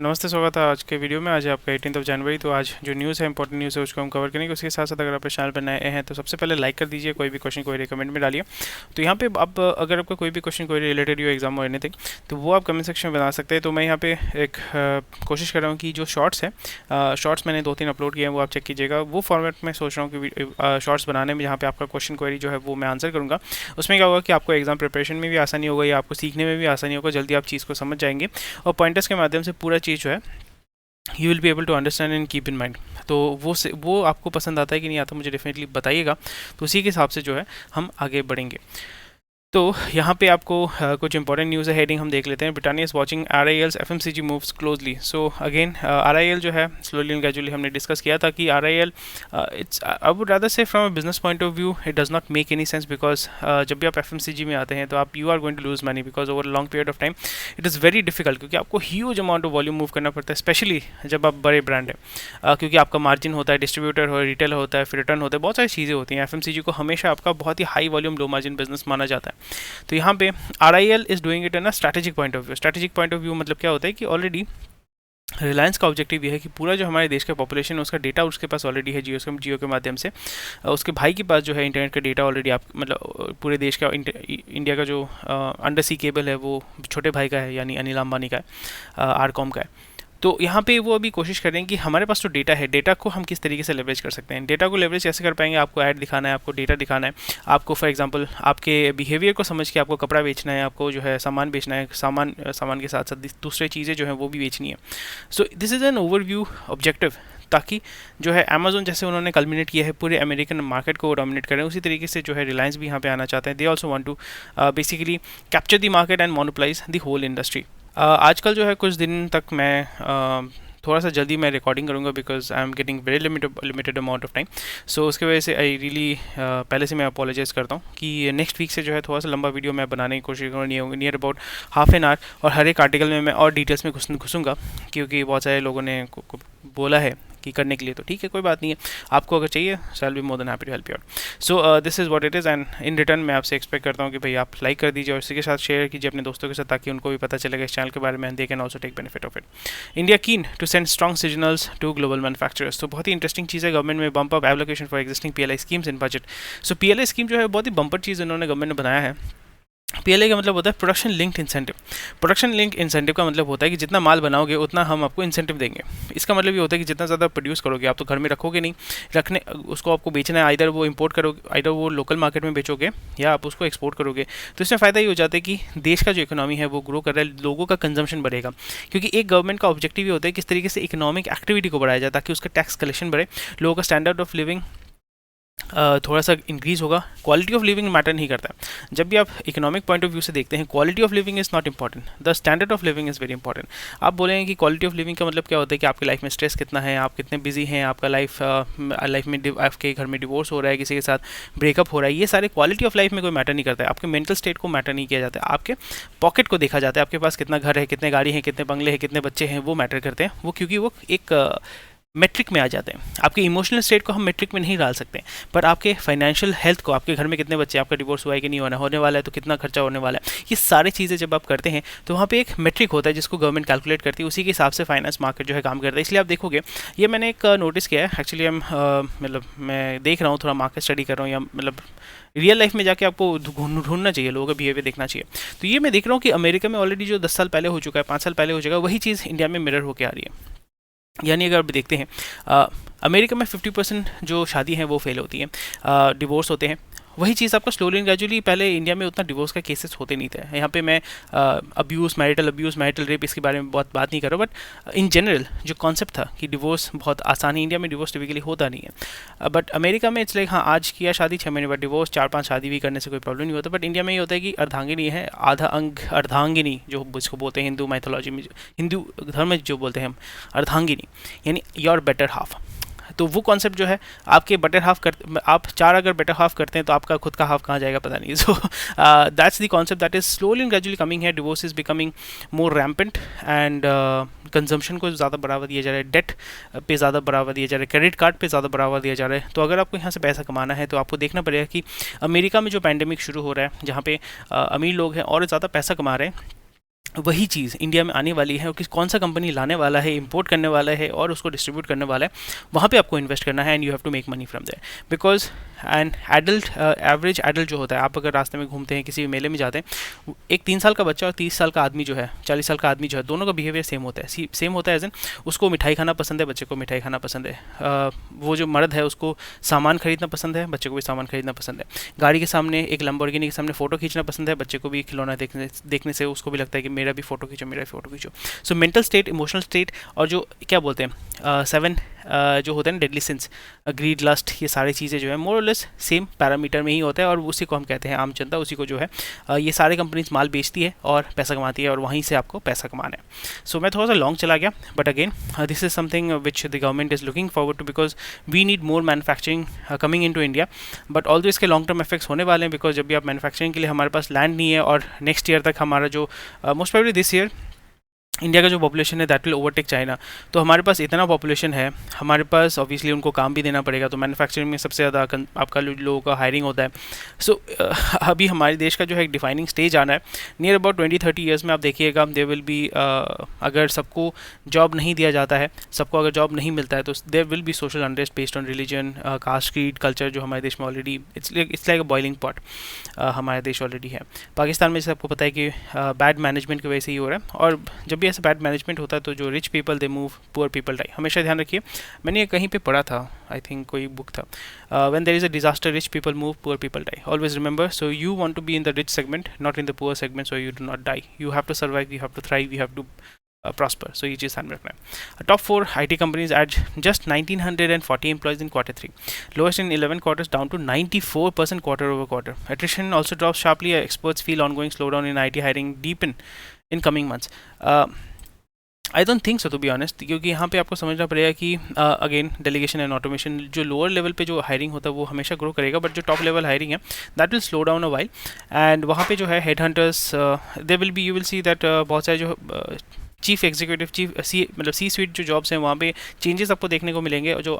नमस्ते, स्वागत है आज के वीडियो में। आज है आपका 18 जनवरी। तो आज जो न्यूज़ है, इंपॉर्टेंट न्यूज़ है, उसको हम कवर करेंगे। उसके साथ साथ अगर आप चैनल पर नए हैं तो सबसे पहले लाइक कर दीजिए। कोई भी क्वेश्चन कोई कमेंट में डालिए। तो यहाँ पे आप अगर आपका कोई भी क्वेश्चन कोई रिलेटेड हो एग्जाम और एनीथिंग, तो वो आप कमेंट सेक्शन में बना सकते हैं। तो मैं यहाँ पे एक कोशिश कर रहा हूँ कि जो शॉर्ट्स है, शॉर्ट्स मैंने 2-3 अपलोड किए हैं, वो आप चेक कीजिएगा। वो फॉर्मेट में सोच रहा हूँ कि शॉर्ट्स बनाने में, जहाँ पे आपका क्वेश्चन क्वेरी जो है वो मैं आंसर करूँगा। उसमें क्या होगा कि आपको एग्जाम प्रिपरेशन में भी आसानी होगा या आपको सीखने में भी आसानी होगा, जल्दी आप चीज़ को समझ जाएंगे और पॉइंटर्स के माध्यम से पूरा चीज़ जो है you will be able to understand and keep in mind. तो वो आपको पसंद आता है कि नहीं आता, मुझे डेफिनेटली बताइएगा। तो उसी के हिसाब से जो है हम आगे बढ़ेंगे। तो यहाँ पे आपको कुछ इंपॉर्टेंट न्यूज़ है, हेडिंग हम देख लेते हैं। Britannia is watching RIL's FMCG moves closely. So again RIL जो है स्लोली एंड ग्रेजुअली हमने डिस्कस किया था कि RIL it's, I would rather say from a business point of view it does not make any sense, because जब भी आप FMCG में आते हैं तो आप you are going to lose money, because over long period of time it is very difficult, क्योंकि आपको huge amount of volume move करना पड़ता है, स्पेशली जब आप बड़े ब्रांड है, क्योंकि आपका मार्जिन होता है, डिस्ट्रीब्यूटर हो, रिटेल होता है, फिर रिटर्न होता है, बहुत सारी चीज़ें होती हैं। FMCG को हमेशा आपका बहुत ही high volume low margin business माना जाता है। तो यहाँ पे RIL is doing it in a strategic point of view. Strategic point of view मतलब क्या होता है कि ऑलरेडी रिलायंस का ऑब्जेक्टिव ये है कि पूरा जो हमारे देश का पॉपुलेशन है उसका डेटा उसके पास ऑलरेडी है, जियो के माध्यम से। उसके भाई के पास जो है इंटरनेट का डेटा ऑलरेडी, आप मतलब पूरे देश का इंडिया का जो अंडर सी केबल है वो छोटे भाई का है, यानी अनिल अंबानी का है, आरकॉम का है। तो यहाँ पे वो अभी कोशिश कर रहे हैं कि हमारे पास जो डेटा है, डेटा को हम किस तरीके से लेवरेज कर सकते हैं। डेटा को लेवरेज कैसे कर पाएंगे? आपको ऐड दिखाना है, आपको डेटा दिखाना है, आपको फॉर एग्जांपल आपके बिहेवियर को समझ के आपको कपड़ा बेचना है, आपको जो है सामान बेचना है, सामान के साथ साथ दूसरे चीज़ें जो हैं वो भी बेचनी है। So this is an overview objective, ताकि जो है अमेजोन जैसे उन्होंने कल्मिनेट किया है पूरे अमेरिकन मार्केट को डोमिनेट करें, उसी तरीके से जो है रिलायंस भी यहाँ पे आना चाहते हैं। They also want to basically capture the market and monopolize the whole industry. आजकल जो है कुछ दिन तक मैं थोड़ा सा जल्दी मैं रिकॉर्डिंग करूँगा, because I am getting very limited amount of time. So उसके वजह से आई रियली पहले से मैं अपोलोजाइज़ करता हूँ कि नेक्स्ट वीक से जो है थोड़ा सा लंबा वीडियो मैं बनाने की कोशिश करूँगा, near about half an hour, और हर एक आर्टिकल में मैं और डिटेल्स में घुसूँगा, क्योंकि बहुत सारे लोगों ने बोला है कि करने के लिए। तो ठीक है, कोई बात नहीं है, आपको अगर चाहिए so I will be more than happy to help you out. So this is what it is, and in return मैं आपसे एक्सपेक्ट करता हूँ कि भाई आप लाइक कर दीजिए और इसी के साथ शेयर कीजिए अपने दोस्तों के साथ, ताकि उनको भी पता चलेगा इस चैनल के बारे में, they can also take benefit of it. India keen to send strong signals to global manufacturers. तो बहुत ही इंटरेस्टिंग चीज़ है, गवर्नमेंट में bump up application for existing PLI schemes in budget. So PLI scheme जो है बहुत ही बम्पर चीज़ इन्होंने गवर्नमेंट ने बनाया है। PLI का मतलब होता है production linked incentive. Production link incentive का मतलब होता है कि जितना माल बनाओगे उतना हम आपको इंसेंटिव देंगे। इसका मतलब ये होता है कि जितना ज़्यादा प्रोड्यूस करोगे, आप तो घर में रखोगे नहीं, रखने उसको आपको बेचना है, आइदर वो इंपोर्ट करोगे, आइदर वो लोकल मार्केट में बेचोगे या आप उसको एक्सपोर्ट करोगे। तो इसमें फ़ायदा ये हो जाता है कि देश का जो इकोनॉमी है वो ग्रो कर रहा है, लोगों का कंजम्पशन बढ़ेगा, क्योंकि एक गवर्नमेंट का ऑब्जेक्टिव ये होता है किस तरीके से इकोनॉमिक एक्टिविटी को बढ़ाया जाए, ताकि उसका टैक्स कलेक्शन बढ़े, लोगों का स्टैंडर्ड ऑफ लिविंग थोड़ा सा इंक्रीज होगा। क्वालिटी ऑफ लिविंग मैटर नहीं करता। जब भी आप इकोनॉमिक पॉइंट ऑफ व्यू से देखते हैं, quality of living is not important, the standard of living is very important. आप बोलेंगे कि क्वालिटी ऑफ लिविंग का मतलब क्या होता है कि आपकी लाइफ में स्ट्रेस कितना है, आप कितने बिजी हैं, आपका लाइफ में आपके घर में डिवोर्स हो रहा है, किसी के साथ ब्रेकअप हो रहा है, ये सारे क्वालिटी ऑफ लाइफ में कोई मैटर नहीं करता है। आपके मेंटल स्टेट को मैटर नहीं किया जाता है, आपके पॉकेट को देखा जाता है, आपके पास कितना घर है, कितने गाड़ी है, कितने बंगले हैं, कितने बच्चे हैं, वो मैटर करते हैं वो, क्योंकि वो एक मेट्रिक में आ जाते हैं। आपके इमोशनल स्टेट को हम मेट्रिक में नहीं डाल सकते, पर आपके फाइनेंशियल हेल्थ को, आपके घर में कितने बच्चे, आपका डिवोर्स हुआ है कि नहीं होने वाला है, तो कितना खर्चा होने वाला है, ये सारी चीज़ें जब आप करते हैं तो वहाँ पे एक मेट्रिक होता है जिसको गवर्नमेंट कैलकुलेट करती है, उसी के हिसाब से फाइनेंस मार्केट जो है काम करता है। इसलिए आप देखोगे, ये मैंने एक नोटिस किया है एक्चुअली, मतलब मैं देख रहा हूँ, थोड़ा मार्केट स्टडी कर रहा हूँ, या मतलब रियल लाइफ में जाके आपको ढूंढना चाहिए, लोगों का बिहेवियर देखना चाहिए। तो ये मैं देख रहा हूँ कि अमेरिका में ऑलरेडी जो 10 साल पहले हो चुका है, 5 साल पहले हो चुका है, वही चीज़ इंडिया में मिरर होकर आ रही है। यानी अगर आप देखते हैं अमेरिका में 50% जो शादी हैं वो फेल होती हैं, डिवोर्स होते हैं। वही चीज़ आपको स्लोली एंड ग्रेजुअली, पहले इंडिया में उतना डिवोर्स का केसेस होते नहीं थे। यहाँ पे मैं मैरिटल रेप इसके बारे में बहुत बात नहीं कर रहा, बट इन जनरल जो कॉन्सेप्ट था कि डिवोर्स बहुत आसान है, इंडिया में डिवोर्स टिपिकली होता नहीं है। बट अमेरिका में इट्स लाइक, हाँ आज किया शादी 6 महीने बाद डिवोर्स, 4-5 शादी भी करने से कोई प्रॉब्लम नहीं होता। बट इंडिया में ये होता है कि अर्धांगिनी है, आधा अंग अर्धांगिनी जो जिसको बोलते हैं हिंदू माइथोलॉजी में, हिंदू धर्म में जो बोलते हैं हम अर्धांगिनी, यानी योर बेटर हाफ। तो वो कॉन्सेप्ट जो है आपके बेटर हाफ कर, आप 4 अगर बेटर हाफ करते हैं तो आपका खुद का हाफ कहाँ जाएगा पता नहीं। So that's the concept that is slowly and gradually coming है। Divorce is becoming more rampant and consumption को ज़्यादा बढ़ावा दिया जा रहा है, डेट पे ज़्यादा बढ़ावा दिया जा रहा है, क्रेडिट कार्ड पे ज़्यादा बढ़ावा दिया जा रहा है। तो अगर आपको यहाँ से पैसा कमाना है तो आपको देखना पड़ेगा कि अमेरिका में जो पैंडेमिक शुरू हो रहा है, जहाँ पे अमीर लोग हैं और ज़्यादा पैसा कमा रहे हैं, वही चीज़ इंडिया में आने वाली है और कौन सा कंपनी लाने वाला है, इंपोर्ट करने वाला है और उसको डिस्ट्रीब्यूट करने वाला है, वहाँ पे आपको इन्वेस्ट करना है and you have to make money from there. Because and adult, average adult जो होता है, आप अगर रास्ते में घूमते हैं, किसी भी मेले में जाते हैं, एक 3 साल का बच्चा और 30 साल का आदमी जो है, 40 साल का आदमी जो है, दोनों का बिहेवियर सेम होता है। सेम होता है एज इन उसको मिठाई खाना पसंद है, बच्चे को मिठाई खाना पसंद है। वो जो मर्द है उसको सामान खरीदना पसंद है, बच्चे को भी सामान खरीदना पसंद है। गाड़ी के सामने, एक लंबोर्गिनी के सामने फ़ोटो खींचना पसंद है, बच्चे को भी खिलौना देखने से उसको भी लगता है कि मेरा भी फ़ोटो खींचो, मेरा भी फ़ोटो खींचो। So mental state, emotional state और जो क्या बोलते हैं 7 जो होते हैं ना डेडली सिंस, ग्रीड, लस्ट, ये सारी चीज़ें जो है मोर और लेस सेम पैरामीटर में ही होता है और उसी को हम कहते हैं आम जनता, उसी को जो है ये सारे कंपनीज माल बेचती है और पैसा कमाती है और वहीं से आपको पैसा कमाना है। सो मैं थोड़ा सा लॉन्ग चला गया, but again this is something which the government is looking forward to, because we need more manufacturing coming in to India. But although इसके लॉन्ग टर्म इफेक्ट्स होने वाले हैं, बिकॉज जब भी आप मैन्युफैक्चरिंग के लिए, हमारे पास लैंड नहीं है और नेक्स्ट ईयर तक हमारा जो most probably this year India का जो पॉपुलेशन है दैट विल ओवरटेक चाइना। तो हमारे पास इतना पॉपुलेशन है, हमारे पास ऑब्वियसली उनको काम भी देना पड़ेगा, तो मैन्युफैक्चरिंग में सबसे ज़्यादा आपका लोगों का हायरिंग होता है। सो अभी हमारे देश का जो है एक डिफाइनिंग स्टेज आना है नियर अबाउट 20-30 ईयर्स में। आप देखिएगा देयर विल बी, अगर सबको जॉब नहीं दिया जाता है, सबको अगर जॉब नहीं मिलता है, तो there will be social unrest based on religion, caste, creed, culture, जो हमारे देश में already it's like a boiling pot हमारे देश ऑलरेडी है। पाकिस्तान में जैसे आपको पता है कि बैड मैनेजमेंट की वजह से ही हो रहा है, और जब भी ऐसा बैड मैनेजमेंट होता है तो जो rich people they move, poor people die. हमेशा ध्यान रखिए, मैंने ये कहीं पे पढ़ा था, आई थिंक कोई बुक था, when there is a disaster rich people move, poor people die. Always remember, so you want to be in the rich segment, not in the poor segment, so you do not die. You have to survive, you have to thrive, you have to prosper. So ये चीज़ ध्यान में रखना है। Top 4 IT companies add just 1940 employees in quarter 3, lowest in 11 quarters, down to 94% quarter over quarter. Attrition also drops sharply. Experts feel ongoing slowdown in IT hiring deepen in coming months. I don't think so, to be honest, क्योंकि यहाँ पे आपको समझना पड़ेगा कि again delegation and automation, जो lower level पे जो हायरिंग होता है वो हमेशा ग्रो करेगा, बट जो टॉप लेवल हायरिंग है that will slow down a while. And वहाँ पे जो है head hunters, they will be, you will see that बहुत सारे जो चीफ एग्जीक्यूटिव, मतलब सी स्वीट जो जॉब्स हैं, वहाँ पे चेंजेस आपको देखने को मिलेंगे, और जो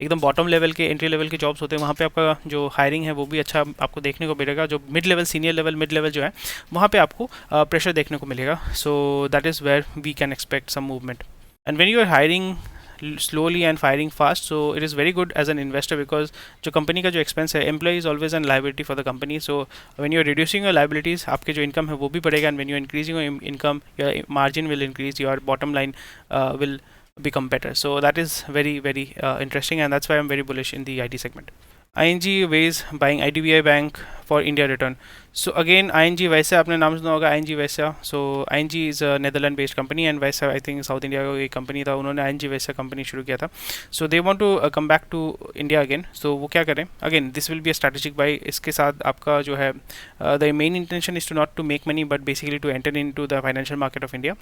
एकदम बॉटम लेवल के, एंट्री लेवल के जॉब्स होते हैं, वहाँ पे आपका जो हायरिंग है वो भी अच्छा आपको देखने को मिलेगा। जो mid level, senior level, mid level जो है, वहाँ पे आपको प्रेशर देखने को मिलेगा। So that is where we can expect some movement. And when you are hiring slowly and firing fast, so it is very good as an investor, because जो company का जो एक्सपेंस है, employ is always an liability for the company. So when you are reducing your liabilities, आपके जो income है वो भी बढ़ेगा, and when you are increasing your income, your margin will increase, your bottom line will become better. So that is very interesting, and that's why I'm very bullish in the IT segment. ING weighs buying IDBI Bank for India return. So again, ING Vysya, आपने नाम सुना होगा, ING Vysya. So ING is a Netherlands based company, and Vysya I think South India का एक company था, उन्होंने ING Vysya company शुरू किया था. So they want to come back to India again. So वो क्या करें? Again, this will be a strategic buy. इसके साथ आपका जो है the main intention is to not to make money, but basically to enter into the financial market of India.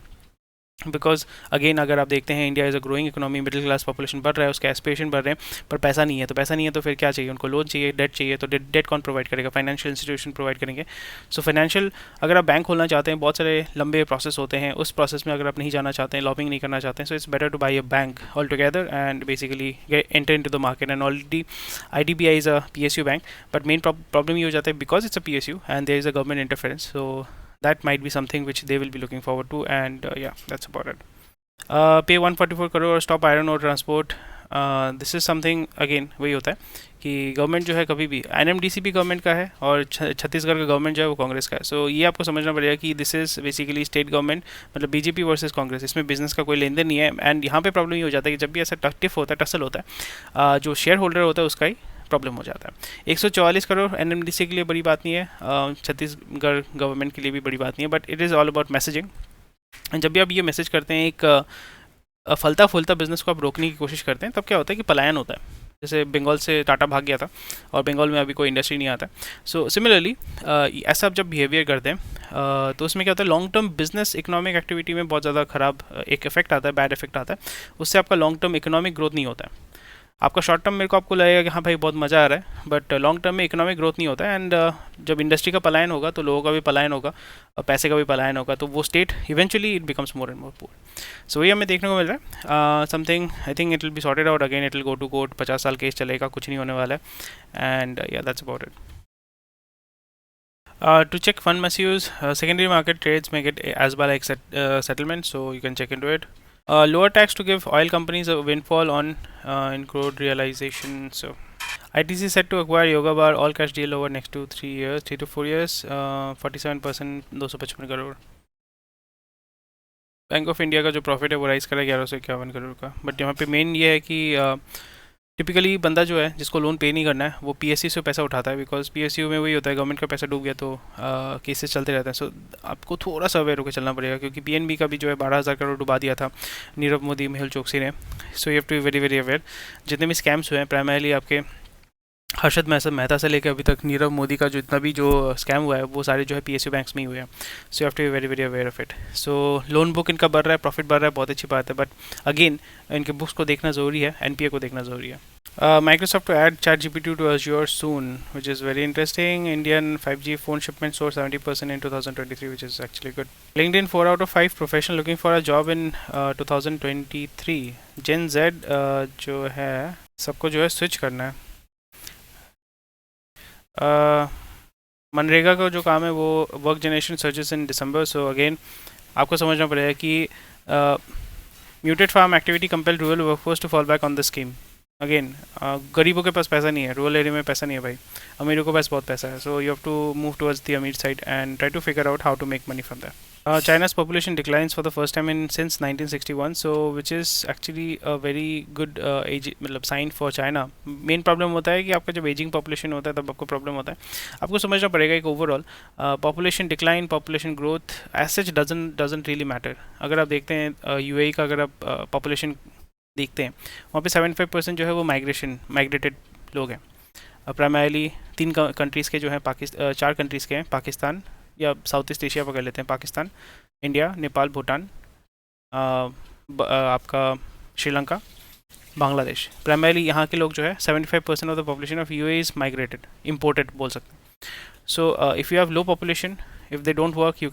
Because again अगर आप देखते हैं, India is a growing economy, middle class population बढ़ रहा है, उसके एस्पिरेशन बढ़ रहे हैं, पर पैसा नहीं है, तो पैसा नहीं है तो फिर क्या चाहिए उनको? लोन चाहिए, डेट चाहिए, तो डेट कौन प्रोवाइड करेगा? फाइनेंशियल इंस्टीट्यूशन प्रोवाइड करेंगे। सो फाइनेंशियल, अगर आप बैंक खोलना चाहते हैं, बहुत सारे लंबे प्रोसेस होते हैं, उस प्रोसेस में अगर आप नहीं जाना चाहते हैं, लॉबिंग नहीं करना चाहते हैं, so it's better to buy a bank all together and basically enter in to the market. And already IDBI is a PSU bank, but main problem ये हो जाता है because it's a PSU and there is a government interference, so that might be something which they will be looking forward to, and yeah, that's about it. Pay 144 crore, stop iron ore transport. This is something, again वही होता है कि government जो है कभी भी, NMDC भी government का है और छत्तीसगढ़ का गवर्नमेंट जो है वो कांग्रेस का है। सो ये आपको समझना पड़ेगा कि this is basically state government, मतलब BJP वर्सेस कांग्रेस, इसमें बिजनेस का कोई लेन देन नहीं है। एंड यहाँ पे प्रॉब्लम ये हो जाता है कि जब भी ऐसा टिफ होता है, टसल होता है, जो शेयर होल्डर होता है उसका ही प्रॉब्लम हो जाता है। 144 करोड़ NMDC के लिए बड़ी बात नहीं है, छत्तीसगढ़ गवर्नमेंट के लिए भी बड़ी बात नहीं है, but it is all about messaging. जब भी आप ये मैसेज करते हैं, एक फलता फूलता बिजनेस को आप रोकने की कोशिश करते हैं, तब क्या होता है कि पलायन होता है। जैसे बंगाल से टाटा भाग गया था और बंगाल में अभी कोई इंडस्ट्री नहीं आता। सो सिमिलरली ऐसा आप जब बिहेवियर करते हैं तो उसमें क्या होता है, long term business economic activity में बहुत ज़्यादा ख़राब एक इफेक्ट आता है, बैड इफेक्ट आता है। उससे आपका लॉन्ग टर्म इकोनॉमिक ग्रोथ नहीं होता है। आपका शॉर्ट टर्म मेरे को आपको लगेगा कि हाँ भाई बहुत मज़ा आ रहा है, बट लॉन्ग टर्म में इकोनॉमिक ग्रोथ नहीं होता है। एंड जब इंडस्ट्री का पलायन होगा तो लोगों का भी पलायन होगा, पैसे का भी पलायन होगा, तो वो state eventually it becomes more and more poor. So ये हमें देखने को मिल रहा है। Something I think it will be sorted out again, it will go to court, 50 साल केस चलेगा, कुछ नहीं होने वाला है। एंड या that's about it. To check fund misuse, secondary market trades may get as well like settlement, so you can check into it. Lower tax to give oil companies a windfall on in crude realization. So ITC set to acquire Yoga Bar all cash deal over next 3 years, 3 to 4 years. 47% 255 crore. Bank of India का जो profit है वो rise करा 1151 करोड़ का. But यहाँ पे main ये है कि टिपिकली बंदा जो है जिसको लोन पे नहीं करना है वो पीएसयू से पैसा उठाता है, बिकॉज पीएसयू में वही होता है गवर्नमेंट का पैसा डूब गया तो केसेस चलते रहते हैं. सो आपको थोड़ा सा अवेयर होकर चलना पड़ेगा, क्योंकि पीएनबी का भी जो है 12,000 करोड़ डुबा दिया था नीरव मोदी मेहुल चोकसी ने. So you have to be very very aware. जितने भी स्कैम्स हुए हैं प्राइमरली आपके हर्षद मेहता से लेकर अभी तक नीरव मोदी का जितना भी जो स्कैम हुआ है वो सारे जो है पीएसयू बैंक्स में ही हुए हैं. So you have to be very very aware of it. So loan book इनका बढ़ रहा है, प्रॉफिट बढ़ रहा है, बहुत अच्छी बात है. बट अगेन इनके बुक्स को देखना ज़रूरी है, एनपीए को देखना ज़रूरी है. Microsoft to add ChatGPT to Azure soon, which is very interesting. Indian 5G phone shipments soar 70% in 2023, which is actually good. LinkedIn 4 out of 5 professional looking for a job in 2023. Gen Z जो है सबको जो है switch करना है. मनरेगा का जो काम है वो work generation searches in December. So again आपको समझना पड़ेगा कि muted farm activity compel rural workforce to fall back on the scheme. Again गरीबों के पास पैसा नहीं है, रूरल एरिया में पैसा नहीं है भाई, अमीरों के पास बहुत पैसा है. So you have to move towards the अमीर side and try to figure out how to make money from that. China's population declines for the first time in since 1961, so which is actually a very good age मतलब sign for China. Main problem होता है कि आपका जब ageing population होता है तब आपको प्रॉब्लम होता है. आपको समझना पड़ेगा एक overall population decline population growth as such doesn't really matter. अगर आप देखते हैं यूएई का, अगर आप पॉपुलेशन देखते हैं वहाँ पे 75% जो है वो माइग्रेटेड लोग हैं. प्राइमरली 3 कंट्रीज़ के जो हैं 4 कंट्रीज़ के हैं. पाकिस्तान या साउथ ईस्ट एशिया पकड़ लेते हैं, पाकिस्तान, इंडिया, नेपाल, भूटान, आपका श्रीलंका, बांग्लादेश. प्राइमरली यहाँ के लोग जो है 75% of the population of UAE is migrated, imported बोल सकते हैं. So if you have low population, if they don't work you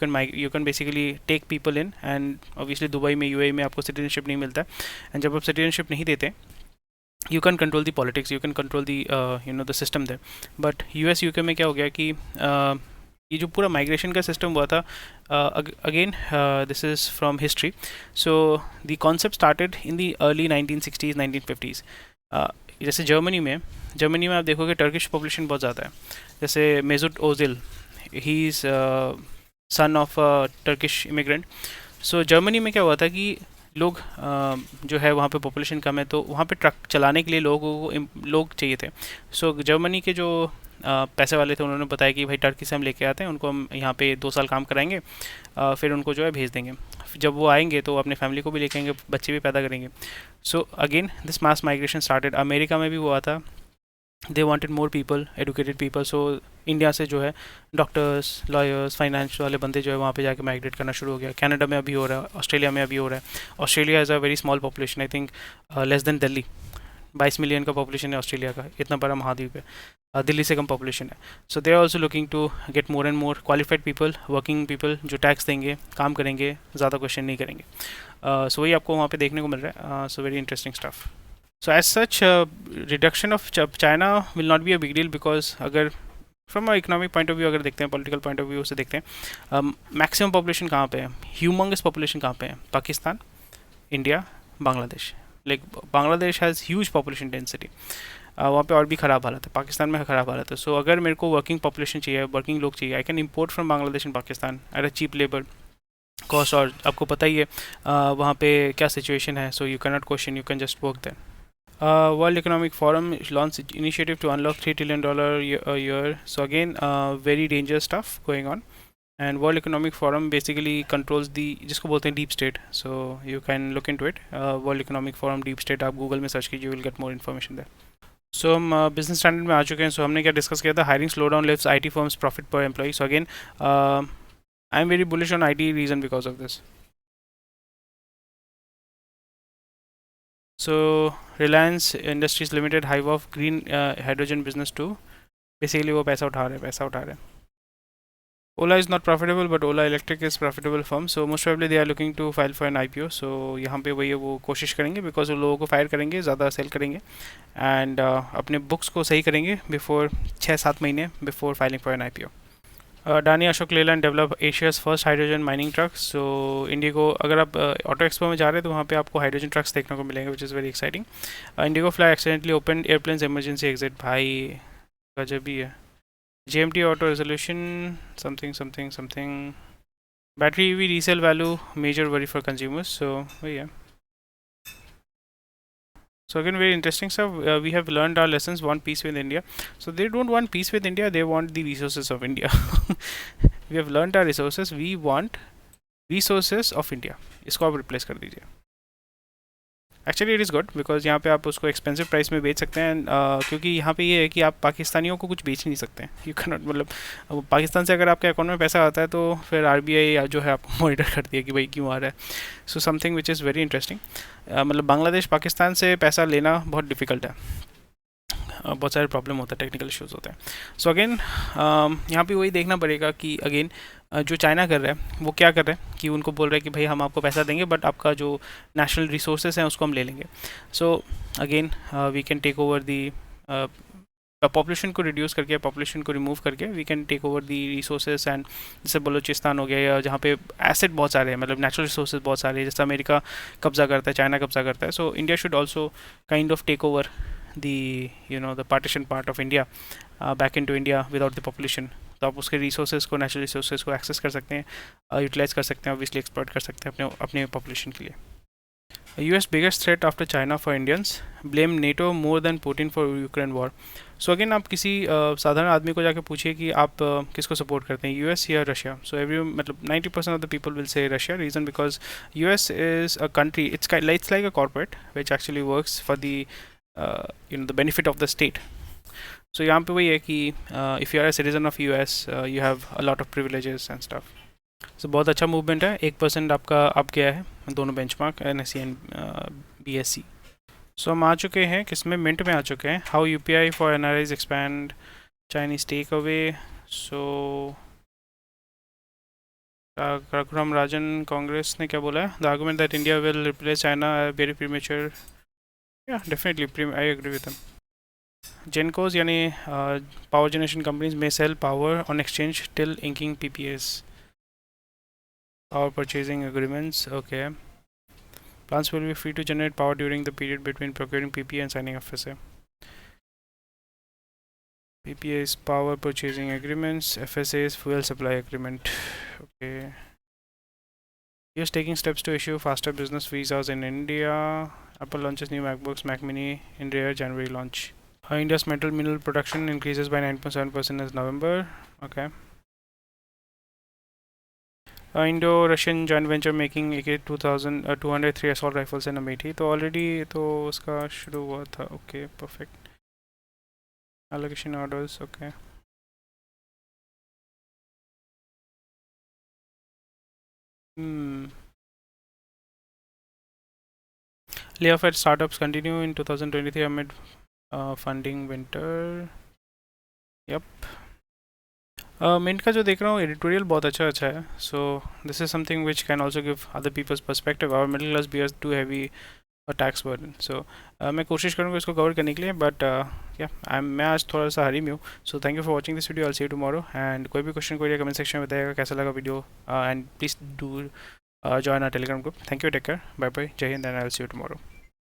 can basically take people in, and obviously Dubai में यूएई में आपको सिटीजनशिप नहीं मिलता है. एंड जब आप सिटीजनशिप नहीं देते you can control the politics, you can control the the system there. But US UK में क्या हो गया कि ये जो पूरा माइग्रेशन का सिस्टम हुआ था, again this is from history. So the concept started in the early 1960s 1950s. जैसे जर्मनी में आप देखोगे टर्किश पॉपुलेशन बहुत ज़्यादा है. जैसे Mesut Ozil, he is son of Turkish immigrant. So Germany में क्या हुआ था कि लोग जो है वहाँ पे पॉपुलेशन कम है तो वहाँ पे ट्रक चलाने के लिए लोगों को लोग चाहिए थे. सो जर्मनी के जो पैसे वाले थे उन्होंने बताया कि भाई टर्की से हम लेके आते हैं, उनको हम यहाँ पे 2 साल काम कराएंगे, फिर उनको जो है भेज देंगे. जब वो आएंगे तो अपने फैमिली को भी लेके आएंगे, बच्चे भी पैदा करेंगे. So again this mass migration started. America में भी हुआ था, they wanted more people, educated people. So India से जो है डॉक्टर्स, लॉयर्स, फाइनेंस वाले बंदे जो है वहाँ पे जाके माइग्रेट करना शुरू हो गया. कनाडा में अभी हो रहा है, ऑस्ट्रेलिया में अभी हो रहा है. Australia is a very small population, I think less than Delhi. 22 million का पॉपुलेशन है ऑस्ट्रेलिया का, इतना बड़ा महाद्वीप है, दिल्ली से कम पॉपुलेशन है. So they are also looking to get more and more qualified people, working people जो टैक्स देंगे, काम करेंगे, ज़्यादा क्वेश्चन नहीं करेंगे. सो वही आपको वहाँ पे देखने को मिल रहा है. So very interesting stuff. So as such, reduction of China will not be a big deal, because अगर from a economic point of view अगर देखते हैं, political point of view से देखते हैं, maximum population कहाँ पे है, humongous population कहाँ पे है, Pakistan, India, Bangladesh. Like Bangladesh has huge population density. वहाँ पे और भी ख़राब हालत है, पाकिस्तान में ख़राब हालत है. सो अगर मेरे को वर्किंग पॉपुलेशन चाहिए, वर्किंग लोग चाहिए, I can import from Bangladesh and Pakistan at a cheap labour cost. और आपको पता ही है वहाँ पे क्या सिचुएशन है. So you can not question, you can just work there. World Economic Forum launched initiative to unlock $3 trillion a year. So again, very dangerous stuff going on. And World Economic Forum basically controls the जिसको बोलते हैं deep state. So you can look into it. World Economic Forum deep state आप Google में search कीजिए, you will get more information there. So हम business standard में आ चुके हैं. So हमने क्या डिस्कस किया था, hiring slowdown lifts IT firms profit per employee. So again, I am very bullish on IT reason because of this. So Reliance Industries Limited hive off green hydrogen business too. Basically वो पैसा उठा रहे हैं. Ola is not profitable, but Ola Electric is profitable firm. So most probably they are looking to file for an IPO. So यहाँ पे वही वो कोशिश करेंगे, because वो लोगों को फायर करेंगे, ज़्यादा सेल करेंगे, and अपने बुक्स को सही करेंगे बिफोर 6-7 महीने before filing for an IPO. Adani Ashok Leyland develop Asia's first hydrogen mining truck. So Indigo, अगर आप ऑटो एक्सपो में जा रहे हैं तो वहाँ पे आपको हाइड्रोजन ट्रक्स देखने को मिलेंगे, which is very exciting. Indigo fly accidentally opened airplane's emergency exit. भाई गजब ही है. JMT auto resolution something something something. Battery EV resale value major worry for consumers. So yeah. So again, very interesting stuff. We have learned our lessons. Want peace with India. So they don't want peace with India. They want the resources of India. We have learned our resources. We want resources of India. इसको आप replace कर दीजिए. Actually it is good because यहाँ पे आप उसको expensive price में बेच सकते हैं, क्योंकि यहाँ पे ये है कि आप पाकिस्तानियों को कुछ बेच नहीं सकते हैं. यू कैन नॉट, मतलब पाकिस्तान से अगर आपके अकाउंट में पैसा आता है तो फिर आरबीआई जो है आपको मॉनिटर करती है कि भाई क्यों आ रहा है. So something which is very interesting. मतलब बांग्लादेश पाकिस्तान से पैसा लेना बहुत डिफ़िकल्ट है, बहुत सारे प्रॉब्लम होता है, टेक्निकल इश्यूज़ होते हैं. सो अगेन यहाँ पे वही देखना पड़ेगा कि अगेन जो चाइना कर रहा है वो क्या कर रहा है कि उनको बोल रहा है कि भाई हम आपको पैसा देंगे बट आपका जो नेशनल रिसोर्सेज हैं उसको हम ले लेंगे. So again we can take over the population को रिड्यूस करके, पॉपुलेशन को रिमूव करके we can take over the resources. And जैसे बलूचिस्तान हो गया या जहाँ पे एसेट बहुत सारे हैं, मतलब नेचुरल रिसोर्सेज बहुत सारे हैं, जैसे अमेरिका कब्जा करता है, चाइना कब्जा करता है. So India should also kind of take over the partition part of India back into India without the population. तो आप उसके रिसोर्सेज को, नेचुरल रिसोर्सेज को एक्सेस कर सकते हैं, यूटिलाइज कर सकते हैं, ऑब्वियसली एक्सप्लॉइट कर सकते हैं अपने पॉपुलेशन के लिए. US biggest threat after China for Indians, blame NATO more than Putin for Ukraine war. So again आप किसी साधारण आदमी को जाके पूछिए कि आप किसको सपोर्ट करते हैं, यूएस या रशिया. सो एवरी, मतलब 90% of the people will say Russia. Reason because US is a country, it's like a corporate which actually works for the the benefit of the state. So यहाँ पे वही है कि if you are a citizen of US, you have a lot of privileges and stuff. So बहुत अच्छा movement है. 1% आपका up गया है दोनों बेंचमार्क, NSE एंड BSE. सो हम आ चुके हैं किसमें, मिंट में आ चुके हैं. How UPI for NRIs expand Chinese takeaway. So Raghuram Rajan Congress ने क्या बोला है, the argument that India will replace China very premature. Yeah, definitely. I agree with them. Gencos, यानी power generation companies may sell power on exchange till inking PPAs. Power purchasing agreements. Okay. Plants will be free to generate power during the period between procuring PPA and signing FSA. PPAs, power purchasing agreements. FSAs, fuel supply agreement. Okay. US taking steps to issue faster business visas in India. Apple launches new MacBooks, Mac Mini in rare January launch. India's metal mineral production increases by 9.7% as November. Okay. Indo-Russian joint venture making AK-203 assault rifles in Amethi. तो already तो उसका शुरू हुआ था. Okay, perfect. Allocation orders. Okay. Layoff at startups continue in 2023 amid funding winter. Yep. Mint का जो देख रहा हूँ एडिटोरियल बहुत अच्छा है. So this is something which can also give other people's perspective. Our middle class bears too heavy tax burden. So मैं कोशिश करूँगा इसको कवर करने के लिए, बट या मैं आज थोड़ा सा हरी में हूँ. So thank you for watching this video. I see you tomorrow. And कोई भी क्वेश्चन कोई कमेंट सेक्शन में बताएगा कैसा लगा video. And please do join our Telegram group. Thank you, take care, bye bye, Jai Hind, and I'll see you tomorrow.